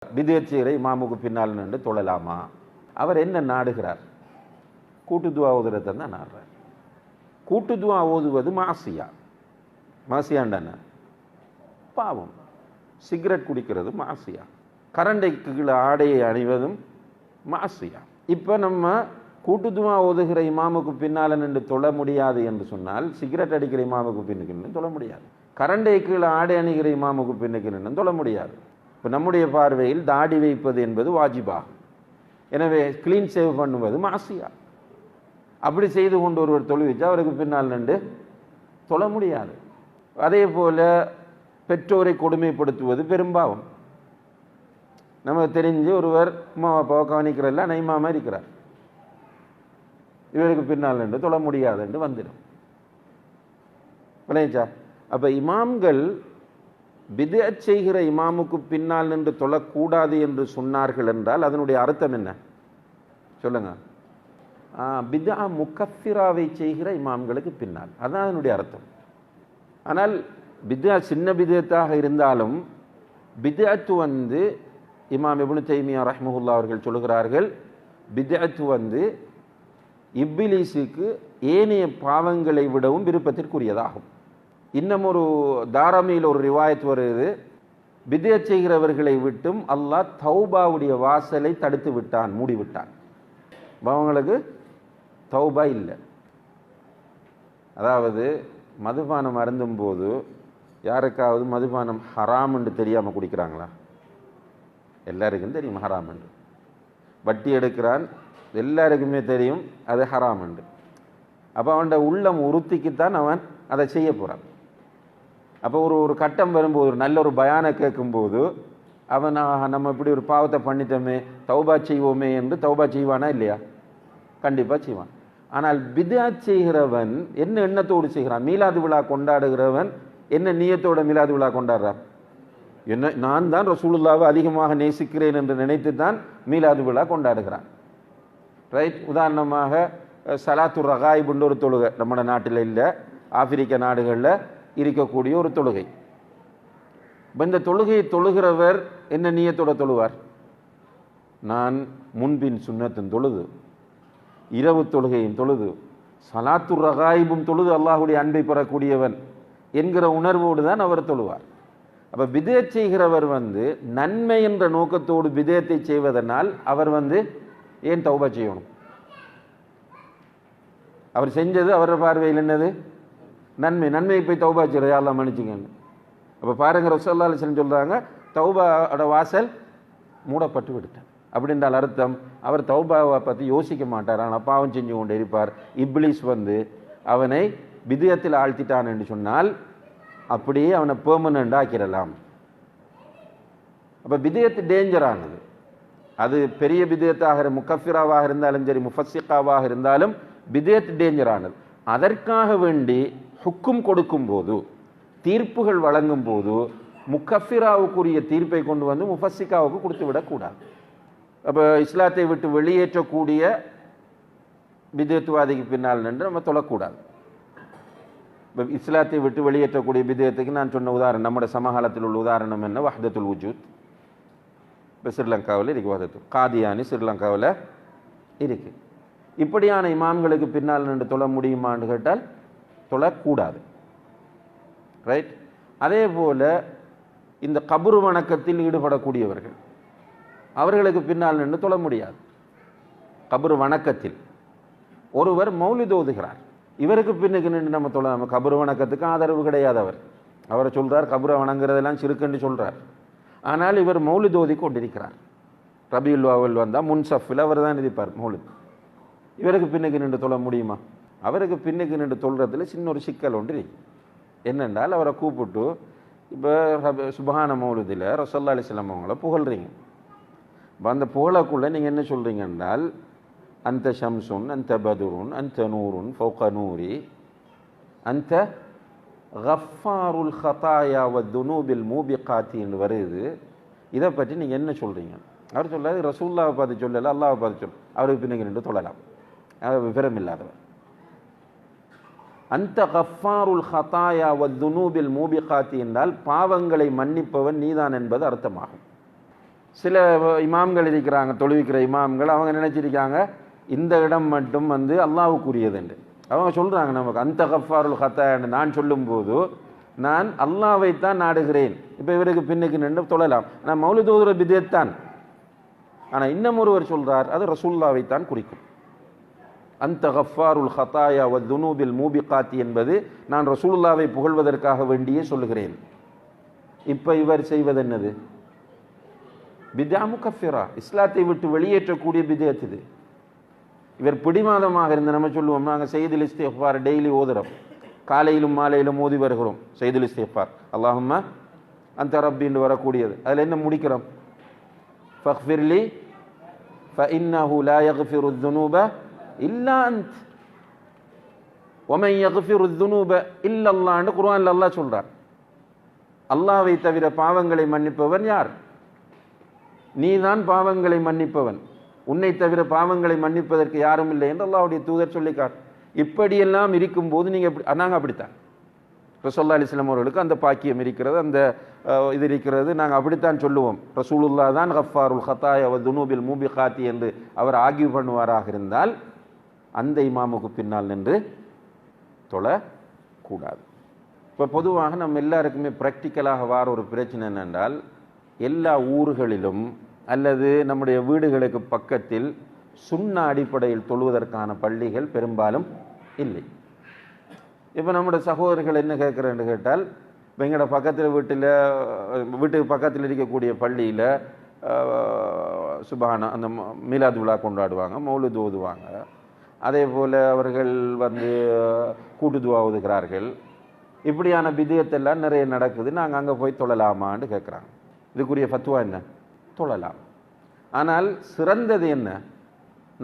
பிதஅத் செய்கிற இமாமுக்கு பின்னால் நின்று தொழலாமா? அவர் என்ன நாடுகிறார்? கூட்டு துவா ஓதுறதை தான் நாடுறார். கூட்டு துவா ஓதுவது மாசியா. மாசியாண்டான பாவம். சிகரெட் குடிக்கிறது மாசியா. கரண்டைக்கு கீழே ஆடையை அணிவதும் மாசியா. இப்போ நம்ம கூட்டு துவா ஓதுகிற இமாமுக்கு பின்னால் நின்று தொழ முடியாது என்று சொன்னால், சிகரெட் அடிக்கிற இமாமுக்கு பின்னுக்கு நின்று தொழ முடியாது. கரண்டை கீழே ஆடை அணிகிற இமாமுக்கு பின்னுக்கு நின்று தொழ முடியாது. இப்போ நம்முடைய பார்வையில் தாடி வைப்பது என்பது வாஜிபாகும். எனவே கிளீன் சேவ் பண்ணுவது மாசியா. அப்படி செய்து கொண்டு ஒருவர் தொழுவிச்சா அவருக்கு பின்னால் நின்று தொழ முடியாது. அதே போல பெற்றோரை கொடுமைப்படுத்துவது பெரும்பாவம். நமக்கு தெரிஞ்சு ஒருவர் அம்மா அப்பாவை கவனிக்கிறல்ல நைமாமா இருக்கிறார், இவருக்கு பின்னால் நின்று தொழ முடியாது என்று வந்துடும். விளைச்சா? அப்போ இமாம்கள் பிதஅத் செய்கிற இமாமுக்கு பின்னால் நின்று தொழக்கூடாது என்று சொன்னார்கள் என்றால் அதனுடைய அர்த்தம் என்ன சொல்லுங்க? பிதா முக்கஃபிராவை செய்கிற இமாம்களுக்கு பின்னால், அதுதான் அதனுடைய அர்த்தம். ஆனால் பிதா சின்ன பிதத்தாக இருந்தாலும் பிதஅத் இமாம் இப்னு தைமியா ரஹ்மஹுல்லாஹ் அவர்கள் சொல்கிறார்கள், பிதஅத் இப்லீஸுக்கு ஏனைய பாவங்களை விடவும் விருப்பத்திற்குரியதாகும். இன்னும் ஒரு தாரமியில் ஒரு ரிவாயத் வருது, பிதஅத் செய்கிறவர்களை விட்டும் அல்லாஹ் தௌபாவுடைய வாசலை தடுத்து விட்டான், மூடிவிட்டான். அவங்களுக்கு தௌபா இல்லை. அதாவது மதுபானம் அருந்தும் போது யாருக்காவது மதுபானம் ஹராம் என்று தெரியாமல் குடிக்கிறாங்களா? எல்லாருக்கும் தெரியும் ஹராம் என்று. வட்டி எடுக்கிறான், எல்லாருக்குமே தெரியும் அது ஹராம் என்று. அப்போ அவனோட உள்ளம் உறுத்திக்குத்தான் அவன் அதை செய்ய போகிறான். அப்போ ஒரு கட்டம் வரும்போது, ஒரு நல்ல ஒரு பயானை கேட்கும்போது அவன் நம்ம இப்படி ஒரு பாவத்தை பண்ணிட்டோமே தௌபா செய்வோமே என்று தௌபா செய்வானா இல்லையா? கண்டிப்பாக செய்வான். ஆனால் பிதஅத் செய்கிறவன் என்ன எண்ணத்தோடு செய்கிறான்? மீலாது விழா கொண்டாடுகிறவன் என்ன நியத்தோட மீலாது விழா கொண்டாடுறான்? என்ன, நான் தான் ரசூலுல்லாவை அதிகமாக நேசிக்கிறேன் என்று நினைத்து தான் மீலாது விழா கொண்டாடுகிறான். ரைட்? உதாரணமாக சலாத்து ரகாயிபுன்ற ஒரு தொழுகை நம்ம நாட்டில் இல்லை, ஆப்பிரிக்க நாடுகளில் இருக்கக்கூடிய ஒரு தொழுகை. இந்த தொழுகையை தொழுகிறவர் என்ன நியத்தோட தொழுவார்? நான் முன்பின் சுன்னத்தின் தொழுது, இரவு தொழுகையும் தொழுது, சலாத்து ரகாயிபும் தொழுது அல்லாஹுடைய அன்பை பெறக்கூடியவன் என்கிற உணர்வோடு தான் அவர் தொழுவார். அப்போ பிதஅத் செய்கிறவர் நன்மை என்ற நோக்கத்தோடு பிதஅத்தை செய்வதனால் அவர் ஏன் தௌபா செய்யணும்? அவர் செஞ்சது அவர பார்வையில் என்னது? நன்மை. நன்மையை போய் தௌபா செய்யறது யாரெல்லாம் மன்னிச்சுங்கன்னு. அப்போ பாருங்க, ரசூலுல்லாஹி அலைஹி வஸல்லம் சொல்றாங்க, தௌபாவோட வாசல் மூடப்பட்டு விட்டார். அப்படின்றால் அர்த்தம் அவர் தௌபாவை பற்றி யோசிக்க மாட்டார், ஆனால் பாவம் செஞ்சு கொண்டு இருப்பார். இப்லீஸ் அவனை பிதஅத்தில் ஆழ்த்திட்டான் என்று சொன்னால் அப்படியே அவனை பெர்மனண்ட் ஆக்கிடலாம். அப்போ பிதஅத் டேஞ்சரானது. அது பெரிய பிதஅத்தாக முக்கஃபிராவாக இருந்தாலும் சரி, முஃபஸ்ஸிகாவாக இருந்தாலும் பிதஅத் டேஞ்சரானது. அதற்காக வேண்டி ஹுக்கும் கொடுக்கும் போது, தீர்ப்புகள் வழங்கும் போது முக்கஃபிராவுக்குரிய தீர்ப்பை கொண்டு முஃபஸ்ஸிகாவுக்கு கொடுத்து விடக்கூடாது. அப்போ இஸ்லாத்தை விட்டு வெளியேற்றக்கூடிய பிதஅத்வாதிக்கு பின்னால் நின்று நம்ம தொழக்கூடாது. இப்போ இஸ்லாத்தை விட்டு வெளியேற்றக்கூடிய பிதஅத்துக்கு நான் சொன்ன உதாரணம், நம்முடைய சமகாலத்தில் உள்ள உதாரணம் என்ன? வஹ்தத்துல் வஜூத். இப்போ ஸ்ரீலங்காவில் இருக்கு வஹ்தத்துல் காதியானி, ஸ்ரீலங்காவில் இருக்கு. இப்படியான இமாம்களுக்கு பின்னால் நின்று தொழ முடியுமான்னு கேட்டால் தொழக்கூடாது. ரைட்? அதே போல இந்த கபர் வணக்கத்தில் ஈடுபடக்கூடியவர்கள், அவர்களுக்கு பின்னால் நின்று தொழ முடியாது. கபர் வணக்கத்தில் ஒருவர் மௌலித் ஓதுகிறார், இவருக்கு பின்னுக்கு நின்று நம்ம தொழ, கபர் வணக்கத்துக்கு ஆதரவு கிடையாது. அவரை சொல்றார் கபரை வணங்குறதெல்லாம் சிறுக்குன்னு சொல்றார். ஆனால் இவர் மௌலித் ஓதி கொண்டிருக்கிறார். ரபியுல் அவ்வல் வந்தால் முன்சஃபில் அவர் தான் இருப்பார் மௌலித். இவருக்கு பின்னுக்கு நின்று தொழ முடியுமா? அவருக்கு பின்னுக்கு நின்று தொல்றதுல சின்ன ஒரு சிக்கல் ஒன்று என்னென்றால், அவரை கூப்பிட்டு இப்போ சுபஹான மௌலிதில் ரசூலுல்லாஹி அலைஹி வஸல்லம் அவங்கள புகழ்றீங்க. அந்த புகழக்குள்ளே நீங்கள் என்ன சொல்கிறீங்க என்றால், அந்த ஷம்சுன், அந்த பதுருன், அந்த நூருன் ஃபௌக நூரி, அந்த கஃபாருல் ஹதாயா வ துனூபில் மூபிகாத்தின்னு வருது. இதை பற்றி நீங்கள் என்ன சொல்கிறீங்க? அவர் சொல்லாது ரசூலுல்லாவை பார்த்து சொல்லலை, அல்லாவை பார்த்து சொல். அவருக்கு பின்னுக்கு நின்று தொழலாம், அவர் விவரம் இல்லாதவர். அந்த கஃபாருல் ஹதாயா வ துனூபில் மூபிகாத்தி என்றால் பாவங்களை மன்னிப்பவன் நீதான் என்பது அர்த்தமாகும். சில இமாம்கள் இருக்கிறாங்க, தொழுவிக்கிற இமாம்கள், அவங்க நினைச்சிருக்காங்க இந்த இடம் மட்டும் வந்து அல்லாஹ்வுக்குரியது என்று. அவங்க சொல்றாங்க நமக்கு அந்த கஃபாருல் ஹத்தா என்று நான் சொல்லும்போது நான் அல்லாஹ்வைத்தான் நாடுகிறேன். இப்போ இவருக்கு பின்னுக்கு நின்று தொழலாம். நான் மௌலித் ஓதுற பிதத் தான். ஆனால் இன்னும் ஒருவர் சொல்றார் அது ரசூலுல்லாஹ்வைத்தான் குறிக்கும். அந்த கஃபாருல் ஹத்தாயா வ துனூபில் மூபிகாத்தி என்பது நான் ரசூலுல்லாஹ்வை புகழ்வதற்காக வேண்டியே சொல்லுகிறேன். இப்போ இவர் செய்வது என்னது? பித்ஆ முகஃபிரா, இஸ்லாத்தை விட்டு வெளியேற்றக்கூடிய பித்அத் இது. இவர் பிடிவாதமாக இருந்து நம்ம சொல்லுவோம், நாங்கள் சையதுல் இஸ்திக்ஃபார் டெய்லி ஓதுறோம், காலையிலும் மாலையிலும் ஓதி வருகிறோம். சையதுல் இஸ்திக்ஃபார் அல்லாஹும்ம அந்த ரப்பின்னு வரக்கூடியது. அதில் என்ன முடிக்கிறோம்? ஃபக்ஃபிர்லி ஃபஇன்னஹு லா யக்ஃபிரு ذுனூப இல்லா அன்த் வமன் யக்ஃபிரு ذுனூப இல்லல்லாஹ்னு குர்ஆன்ல அல்லாஹ் சொல்றார். அல்லாஹ்வை தவிர பாவங்களை மன்னிப்பவன் யார்? நீதான் பாவங்களை மன்னிப்பவன், உன்னை தவிர பாவங்களை மன்னிப்பதற்கு யாரும் இல்லை என்று அல்லாஹ்வுடைய தூதர் சொல்லிக்கார். இப்படியெல்லாம் இருக்கும்போது நீங்கள் நாங்கள் அப்படித்தான் ரசூலுல்லாஹி அலைஹி வஸல்லம் அவர்களுக்கு அந்த பாக்கியம் இருக்கிறது, அந்த இது இருக்கிறது. நாங்கள் அப்படித்தான் சொல்லுவோம். ரசூலுல்லாஹ் தான் கஃபாருல் ஹத்தாயா வ துனூபில் மூபிகாத்தி என்று அவர் ஆகிய பண்ணுவாராக இருந்தால் அந்த இமாமுக்கு பின்னால் நின்று தொழக்கூடாது. இப்போ பொதுவாக நம்ம எல்லாருக்குமே ப்ராக்டிக்கலாக வார ஒரு பிரச்சனை என்னென்றால், எல்லா ஊர்களிலும் அல்லது நம்முடைய வீடுகளுக்கு பக்கத்தில் சுன்னா அடிப்படையில் தொழுவதற்கான பள்ளிகள் பெரும்பாலும் இல்லை. இப்போ நம்முடைய சகோதரர்கள் என்ன கேட்குறேன்னு கேட்டால், இப்போ எங்களோட பக்கத்தில் வீட்டுக்கு பக்கத்தில் இருக்கக்கூடிய பள்ளியில் சுபானா அந்த மீலாது விழா கொண்டாடுவாங்க, மௌலித் ஓதுவாங்க, அதே போல் அவர்கள் வந்து கூட்டுதுவா ஓதுகிறார்கள். இப்படியான பித்அத்தெல்லாம் நிறைய நடக்குது. நாங்கள் அங்கே போய் தொழலாமான்னு கேட்குறாங்க. இதுக்குரிய ஃபத்வா என்ன? தொழலாம். ஆனால் சிறந்தது என்ன?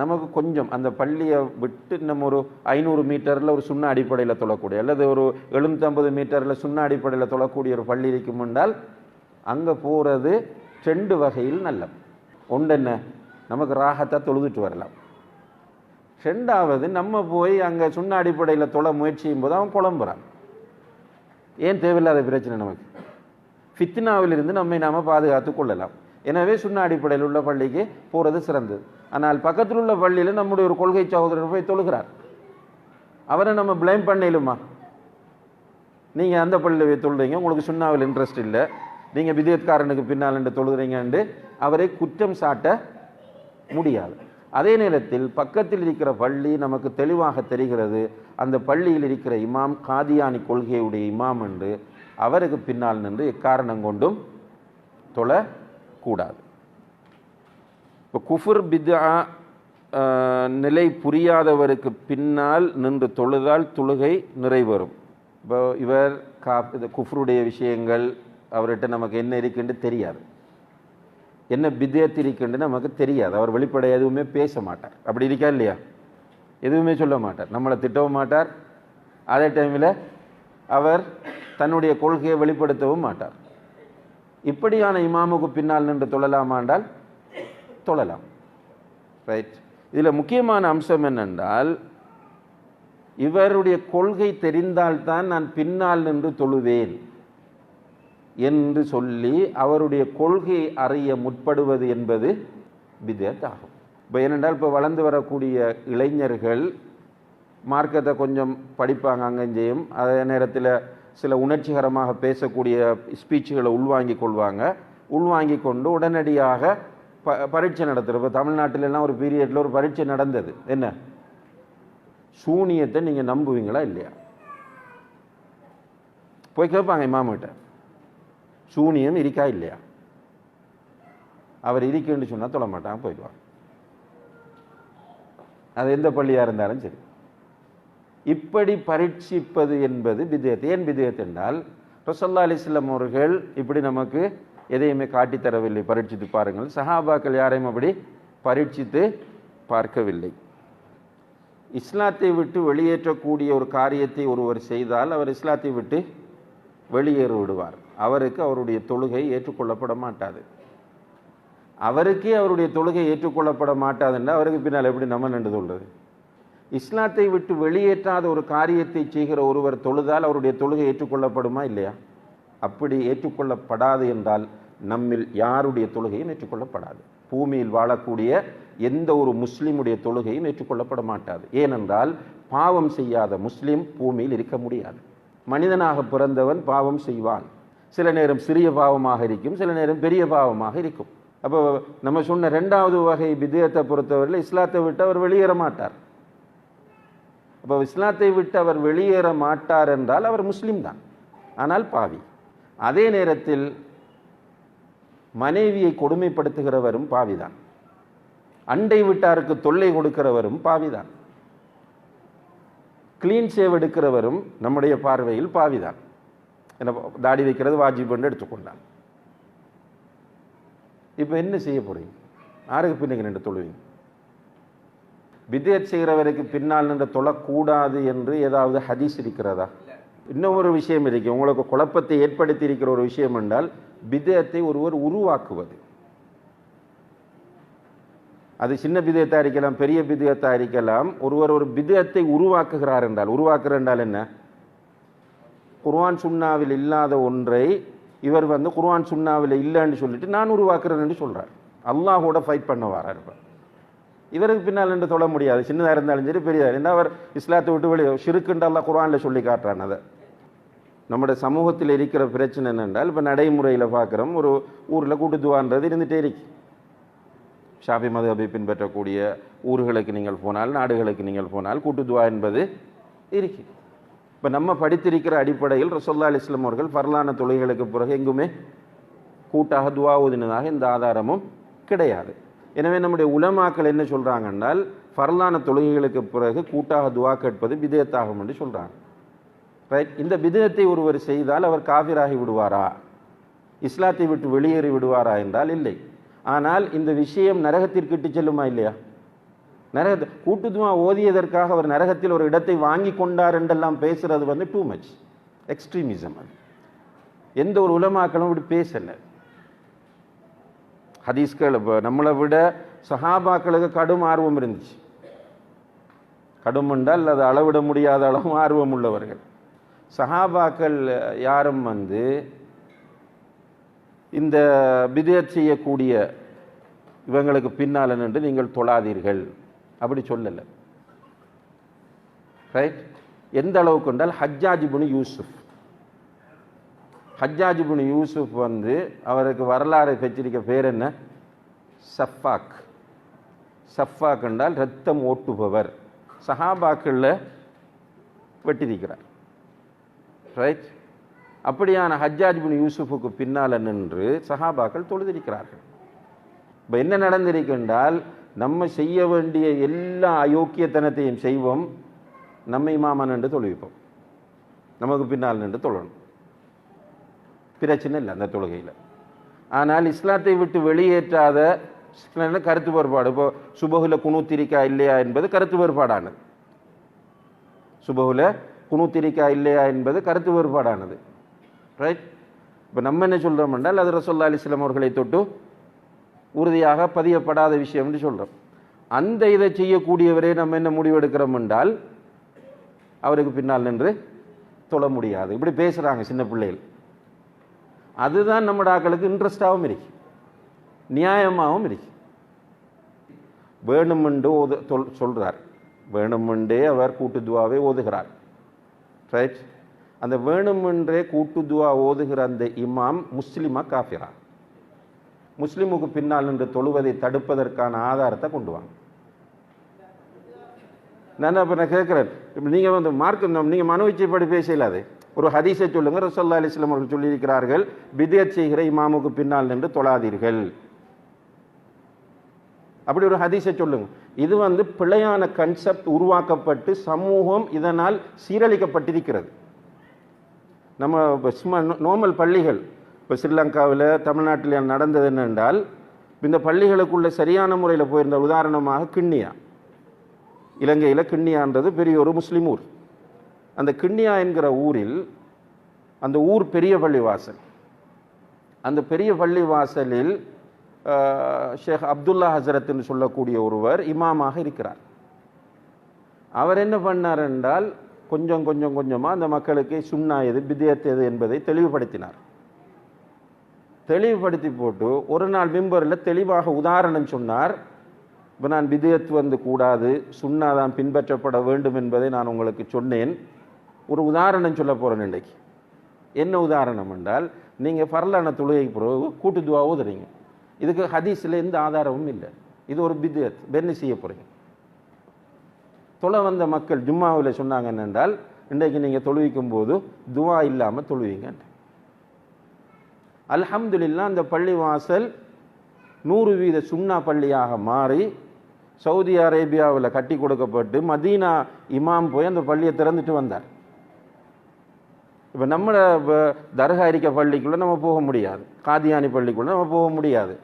நமக்கு கொஞ்சம் அந்த பள்ளியை விட்டு நம்ம ஒரு 500 மீட்டரில் ஒரு சுண்ண அடிப்படையில் தொழக்கூடிய அல்லது ஒரு 750 மீட்டரில் சுண்ண அடிப்படையில் தொழக்கூடிய ஒரு பள்ளி இருக்கும் என்றால் அங்கே போகிறது 2 வகையில் நல்ல. ஒன்று என்ன? நமக்கு ராகத்தாக தொழுதுட்டு வரலாம். 2வது நம்ம போய் அங்கே சுண்ண அடிப்படையில் தொழ முயற்சியும் போது அவன் குழம்புறான். ஏன் தேவையில்லாத பிரச்சனை? நமக்கு ஃபித்னாவிலிருந்து நம்மை நாம் பாதுகாத்து கொள்ளலாம். எனவே சுண்ண அடிப்படையில் உள்ள பள்ளிக்கு போகிறது சிறந்தது. ஆனால் பக்கத்தில் உள்ள பள்ளியில் நம்முடைய ஒரு கொள்கை சகோதரர் போய் தொழுகிறார், அவரை நம்ம பிளேம் பண்ணலுமா? நீங்கள் அந்த பள்ளியில் போய் தொழுறீங்க, உங்களுக்கு சுண்ணாவில் இன்ட்ரெஸ்ட் இல்லை, நீங்கள் பித்அத்காரனுக்கு பின்னால் என்று தொழுகிறீங்கன்னு அவரை குற்றம் சாட்ட முடியாது. அதே நேரத்தில் பக்கத்தில் இருக்கிற பள்ளி நமக்கு தெளிவாக தெரிகிறது, அந்த பள்ளியில் இருக்கிற இமாம் காதியானி கொள்கையுடைய இமாம் என்று அவருக்கு பின்னால் நின்று எக்காரணம் கொண்டும் தொழக்கூடாது. இப்போ குஃபுர் பித்ஆ நிலை புரியாதவருக்கு பின்னால் நின்று தொழுதால் தொழுகை நிறைவேறும். இப்போ இவர் குஃப்ருடைய விஷயங்கள் அவர்கிட்ட நமக்கு என்ன இருக்குன்னு தெரியாது, என்ன பித்அத் இருக்குன்னு நமக்கு தெரியாது. அவர் வெளிப்படை எதுவுமே பேச மாட்டார். அப்படி இருக்கா இல்லையா? எதுவுமே சொல்ல மாட்டார், நம்மளை திட்டவும் மாட்டார், அதே டைமில் அவர் தன்னுடைய கொள்கையை வெளிப்படுத்தவும் மாட்டார். இப்படியான இமாமுக்கு பின்னால் நின்று தொழலாமாண்டால் தொழலாம். ரைட். இதில் முக்கியமான அம்சம் என்னென்றால், இவருடைய கொள்கை தெரிந்தால்தான் நான் பின்னால் நின்று தொழுவேன் என்று சொல்லி அவருடைய கொள்கை அறிய முற்படுவது என்பது பித்அத் ஆகும். இப்போ ஏனென்றால் இப்போ வளர்ந்து வரக்கூடிய இளைஞர்கள் மார்க்கத்தை கொஞ்சம் படிப்பாங்க, அங்கஞ்செய்யும், அதே நேரத்தில் சில உணர்ச்சிகரமாக பேசக்கூடிய ஸ்பீச்சுகளை உள்வாங்கி கொள்வாங்க. உள்வாங்கி கொண்டு உடனடியாக பரீட்சை நடத்துகிற. இப்போ தமிழ்நாட்டிலெல்லாம் ஒரு பீரியடில் ஒரு பரீட்சை நடந்தது. என்ன? சூனியத்தை நீங்கள் நம்புவீங்களா இல்லையா? போய் கேட்பாங்க இமாமிட்ட, சூனியம் இருக்கா இல்லையா? அவர் இருக்குன்னு சொன்னால் தொழ மாட்டாங்க, போயிடுவாங்க. அது எந்த பள்ளியாக இருந்தாலும் சரி. இப்படி பரீட்சிப்பது என்பது பித்அத். ஏன் பித்அத் என்றால், ரசூலுல்லாஹி அலைஹி வஸல்லம் அவர்கள் இப்படி நமக்கு எதையுமே காட்டி தரவில்லை. பரீட்சித்து பாருங்கள். சஹாபாக்கள் யாரையும் அப்படி பரீட்சித்து பார்க்கவில்லை. இஸ்லாத்தை விட்டு வெளியேற்றக்கூடிய ஒரு காரியத்தை ஒருவர் செய்தால் அவர் இஸ்லாத்தை விட்டு வெளியேறி விடுவார். அவருக்கு அவருடைய தொழுகை ஏற்றுக்கொள்ளப்பட மாட்டாது. அவருக்கே அவருடைய தொழுகை ஏற்றுக்கொள்ளப்பட மாட்டாதுன்னா அவருக்கு பின்னால் எப்படி நம்ம நின்று சொல்றது? இஸ்லாத்தை விட்டு வெளியேற்றாத ஒரு காரியத்தை செய்கிற ஒருவர் தொழுதால் அவருடைய தொழுகை ஏற்றுக்கொள்ளப்படுமா இல்லையா? அப்படி ஏற்றுக்கொள்ளப்படாது என்றால் நம்மில் யாருடைய தொழுகையும் ஏற்றுக்கொள்ளப்படாது. பூமியில் வாழக்கூடிய எந்த ஒரு முஸ்லிமுடைய தொழுகையும் ஏற்றுக்கொள்ளப்பட மாட்டாது. ஏனென்றால் பாவம் செய்யாத முஸ்லிம் பூமியில் இருக்க முடியாது. மனிதனாக பிறந்தவன் பாவம் செய்வான். சில நேரம் சிறிய பாவமாக இருக்கும், சில நேரம் பெரிய பாவமாக இருக்கும். அப்போ நம்ம சொன்ன 2வது வகை பித்அத்தை பொறுத்தவரையில் இஸ்லாத்தை விட்டு அவர் வெளியேற மாட்டார். அப்போ இஸ்லாத்தை விட்டு அவர் வெளியேற மாட்டார் என்றால் அவர் முஸ்லீம் தான், ஆனால் பாவி. அதே நேரத்தில் மனைவியை கொடுமைப்படுத்துகிறவரும் பாவிதான், அண்டை வீட்டாருக்கு தொல்லை கொடுக்கிறவரும் பாவிதான், கிளீன் சேவ் எடுக்கிறவரும் நம்முடைய பார்வையில் பாவிதான். என்ன தாடி வைக்கிறது வாஜிப் என்று எடுத்துக்கொண்டான். இப்போ என்ன செய்ய போறீங்க? யாருக்கு பின்னுங்க நின்று தொழுவீங்க? பித்அத் செய்கிறவருக்கு பின்னால் நின்று தொழக்கூடாது என்று ஏதாவது ஹதீஸ் இருக்கிறதா? இன்னும் ஒரு விஷயம் இருக்கு, உங்களுக்கு குழப்பத்தை ஏற்படுத்தி இருக்கிற ஒரு விஷயம் என்றால் பித்அத்தை ஒருவர் உருவாக்குவது. அது சின்ன பித்அத்தா இருக்கலாம், பெரிய பித்அத்தா இருக்கலாம். ஒருவர் ஒரு பித்அத்தை உருவாக்குகிறார் என்றால், உருவாக்குற என்றால் என்ன? குர்ஆன் சுன்னாவில் இல்லாத ஒன்றை இவர் குர்ஆன் சுன்னாவில் இல்லைன்னு சொல்லிட்டு நான் உருவாக்குறேன்னு சொல்றார். அல்லாஹோட ஃபைட் பண்ண வரார். இவருக்கு பின்னால் என்று தொழ முடியாது, சின்னதாக இருந்தாலும் சரி பெரியதாக. என்ன அவர் இஸ்லாத்தை விட்டு வெளியே ஷிர்க்குன்னு அல்லாஹ் குர்ஆனில் சொல்லி காட்டுறான். அதை நம்முடைய சமூகத்தில் இருக்கிற பிரச்சனை என்னென்றால், இப்போ நடைமுறையில் பார்க்குறோம், ஒரு ஊரில் கூட்டுத்துவான்றது இருந்துகிட்டே இருக்கு. ஷாஃபி மதுஹபை பின்பற்றக்கூடிய ஊர்களுக்கு நீங்கள் போனால், நாடுகளுக்கு நீங்கள் போனால் கூட்டுத்துவா என்பது இருக்கு. இப்போ நம்ம படித்திருக்கிற அடிப்படையில் ரசூலுல்லாஹி அலைஹி வஸல்லம் அவர்கள் ஃபர்லான தொழுகைகளுக்கு பிறகு எங்குமே கூட்டாக துவா ஓதினதாக இந்த ஆதாரமும் கிடையாது. எனவே நம்முடைய உலமாக்கள் என்ன சொல்கிறாங்கன்னால், ஃபர்லான தொழுகைகளுக்கு பிறகு கூட்டாக துவா கேட்பது பித்அத்தாகும் என்று சொல்கிறாங்க. ரைட். இந்த பித்அத்தை ஒருவர் செய்தால் அவர் காஃபிராகி விடுவாரா, இஸ்லாத்தை விட்டு வெளியேறி விடுவாரா என்றால் இல்லை. ஆனால் இந்த விஷயம் நரகத்திற்கு இட்டு செல்லுமா இல்லையா? நரகத்தை கூட்டுதுவா ஓதியதற்காக அவர் நரகத்தில் ஒரு இடத்தை வாங்கி கொண்டார் என்றெல்லாம் பேசுறது டூ மச் எக்ஸ்ட்ரீமிசம். அது எந்த ஒரு உலமாக்களும் இப்படி பேசலை. ஹதீஸ்கள் நம்மளை விட சஹாபாக்களுக்கு கடும் ஆர்வம் இருந்துச்சு. கடும் என்றால் அது அளவிட முடியாத அளவு ஆர்வம் உள்ளவர்கள். சஹாபாக்கள் யாரும் இந்த பித்அத் செய்யக்கூடிய இவங்களுக்கு பின்னால் நின்று நீங்கள் தொழாதீர்கள் அப்படி சொல்லலை. ரைட். எந்த அளவுக்கு என்றால் ஹஜ்ஜாஜ் இப்னு யூசுப், ஹஜ்ஜாஜ் இப்னு யூசுப் அவருக்கு வரலாறு பெற்றிருக்க பேர் என்ன? சஃபாக். சஃபாக் என்றால் ரத்தம் ஓட்டுபவர். சஹாபாக்களில் வெட்டிருக்கிறார். ரைட். அப்படியான ஹஜ்ஜாஜ் இப்னு யூசுஃபுக்கு பின்னால் நின்று சஹாபாக்கள் தொழுதிருக்கிறார்கள். இப்போ என்ன நடந்திருக்கின்றால், நம்ம செய்ய வேண்டிய எல்லா அயோக்கியத்தனத்தையும் செய்வோம், நம்ம இமாமா நின்று தொழுவிப்போம், நமக்கு பின்னால் நின்று தொழணும், பிரச்சனை இல்லை அந்த தொழுகையில். ஆனால் இஸ்லாத்தை விட்டு வெளியேற்றாத கருத்து வேறுபாடு. இப்போ சுபகுல குனூத்திரிக்கா இல்லையா என்பது கருத்து வேறுபாடானது. சுபகுல குனூத்திரிக்கா இல்லையா என்பது கருத்து வேறுபாடானது. ரைட். இப்போ நம்ம என்ன சொல்கிறோம் என்றால், அது ரசூலுல்லாஹி அலைஹி வஸல்லம் அவர்களை தொட்டு உறுதியாக பதியப்படாத விஷயம் என்று சொல்கிறோம். அந்த இதை செய்யக்கூடியவரே நம்ம என்ன முடிவெடுக்கிறோம் என்றால், அவருக்கு பின்னால் நின்று தொழ முடியாது. இப்படி பேசுகிறாங்க சின்ன பிள்ளைகள். அதுதான் நம்முடைய ஆக்களுக்கு இன்ட்ரெஸ்டாகவும் இருக்கு, நியாயமாகவும் இருக்கு. வேணுமென்று சொல்கிறார், வேணுமென்றே அவர் கூட்டுதுவாவை ஓதுகிறார். ரைட். அந்த வேணுமென்றே கூட்டுதுவா ஓதுகிற அந்த இமாம் முஸ்லிமா காஃபிரா? முஸ்லிமுக்கு பின்னால் நின்று தொழுவதை தடுப்பதற்கான ஆதாரத்தை கொண்டு வாங்க. நான் இப்போ நான் கேட்குறேன், இப்போ நீங்கள் மார்க்கம் நீங்கள் மனோ இச்சைப்படி பேசலாது. ஒரு ஹதீஸை சொல்லுங்க. ரசூலுல்லாஹி அலைஹி வஸல்லம் அவர்கள் சொல்லியிருக்கிறார்கள், பித்அத் செய்கிற இமாமுக்கு பின்னால் நின்று தொழாதீர்கள். அப்படி ஒரு ஹதீஸை சொல்லுங்க. இது பிழையான கன்செப்ட் உருவாக்கப்பட்டு சமூகம் இதனால் சீரழிக்கப்பட்டிருக்கிறது. நம்ம நோமல் பள்ளிகள் இப்போ ஸ்ரீலங்காவில் தமிழ்நாட்டில் நடந்தது என்னென்றால், இந்த பள்ளிகளுக்குள்ள சரியான முறையில் போயிருந்த உதாரணமாக கிண்ணியா, இலங்கையில் கிண்ணியான்றது பெரிய ஒரு முஸ்லீம் ஊர். அந்த கிண்ணியா என்கிற ஊரில் அந்த ஊர் பெரிய பள்ளிவாசல். அந்த பெரிய பள்ளிவாசலில் ஷேக் அப்துல்லா ஹசரத்னு சொல்லக்கூடிய ஒருவர் இமாமாக இருக்கிறார். அவர் என்ன பண்ணார் என்றால், கொஞ்சமாக அந்த மக்களுக்கு சுன்னா எது பித்அத் எது என்பதை தெளிவுபடுத்தினார். தெளிவுபடுத்தி போட்டு ஒரு நாள் மிம்பரில் தெளிவாக உதாரணம் சொன்னார். இப்போ நான் பிதஅத் வந்து கூடாது, சுன்னா தான் பின்பற்றப்பட வேண்டும் என்பதை நான் உங்களுக்கு சொன்னேன். ஒரு உதாரணம் சொல்ல போகிறேன் இன்றைக்கு. என்ன உதாரணம் என்றால், நீங்கள் ஃபர்லான தொழுகைக்கு பிறகு கூட்டு துவா ஓதுறீங்க. இதுக்கு ஹதீஸில் எந்த ஆதாரமும் இல்லை. இது ஒரு பிதஅத். என்ன செய்ய போகிறீங்க? தொலை வந்த மக்கள் ஜும்மாவில் சொன்னாங்க என்னென்றால், இன்றைக்கு நீங்கள் தொழுவிக்கும் போது துவா இல்லாமல் தொழுவீங்க. அல்ஹம்துலில்லாஹ் அந்த பள்ளி வாசல் 100% சுன்னா பள்ளியாக மாறி சவுதி அரேபியாவில் கட்டி கொடுக்கப்பட்டு மதீனா இமாம் போய் அந்த பள்ளியை திறந்துட்டு வந்தார். இப்போ நம்ம தர்கா இருக்க பள்ளிக்குள்ளே நம்ம போக முடியாது, காதியானி பள்ளிக்குள்ளே நம்ம போக முடியாது,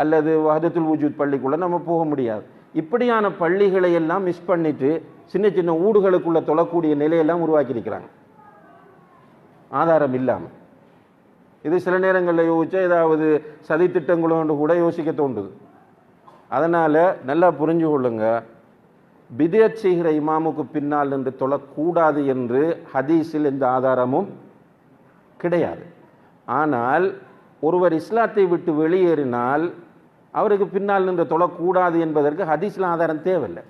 அல்லது வஹதத்துல் வஜூத் பள்ளிக்குள்ளே நம்ம போக முடியாது. இப்படியான பள்ளிகளை எல்லாம் மிஸ் பண்ணிட்டு சின்ன சின்ன ஊடுகளுக்குள்ளே தொழக்கூடிய நிலையெல்லாம் உருவாக்கியிருக்கிறாங்க ஆதாரம் இல்லாமல். இது சில நேரங்களில் யோசிச்சா ஏதாவது சதி திட்டங்களோடு கூட யோசிக்க தோன்றுது. அதனால் நல்லா புரிஞ்சு கொள்ளுங்க, பிதஅத் செய்கிற இமாமுக்கு பின்னால் நின்று தொழக்கூடாது என்று ஹதீஸில் எந்த ஆதாரமும் கிடையாது. ஆனால் ஒருவர் இஸ்லாத்தை விட்டு வெளியேறினால் அவருக்கு பின்னால் நின்று தொழக்கூடாது என்பதற்கு ஹதீஸில் ஆதாரம் தேவையில்லை,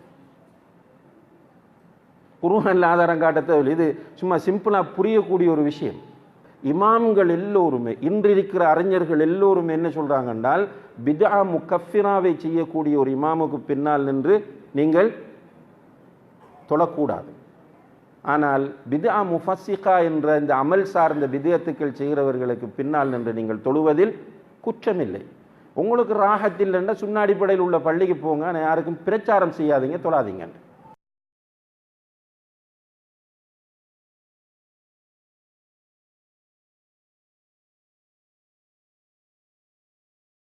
குர்ஆனில் ஆதாரம் காட்ட தேவையில்லை. இது சும்மா சிம்பிளாக புரியக்கூடிய ஒரு விஷயம். இமாம்கள் எல்லோருமே, இன்றிருக்கிற அறிஞர்கள் எல்லோருமே என்ன சொல்றாங்க என்றால், பித்ஆ முகஃபிராவை செய்யக்கூடிய ஒரு இமாமுக்கு பின்னால் நின்று நீங்கள் தொழக்கூடாது. ஆனால் பித்ஆ முஃபஸ்ஸிகா என்ற இந்த அமல் சார்ந்த பித்அத்துக்கள் செய்கிறவர்களுக்கு பின்னால் நின்று நீங்கள் தொழுவதில் குற்றமில்லை. உங்களுக்கு ராஹத் இல்லைன்னா சுன்னா அடிப்படையில் உள்ள பள்ளிக்கு போங்க, யாருக்கும் பிரச்சாரம் செய்யாதீங்க, தொழாதீங்க.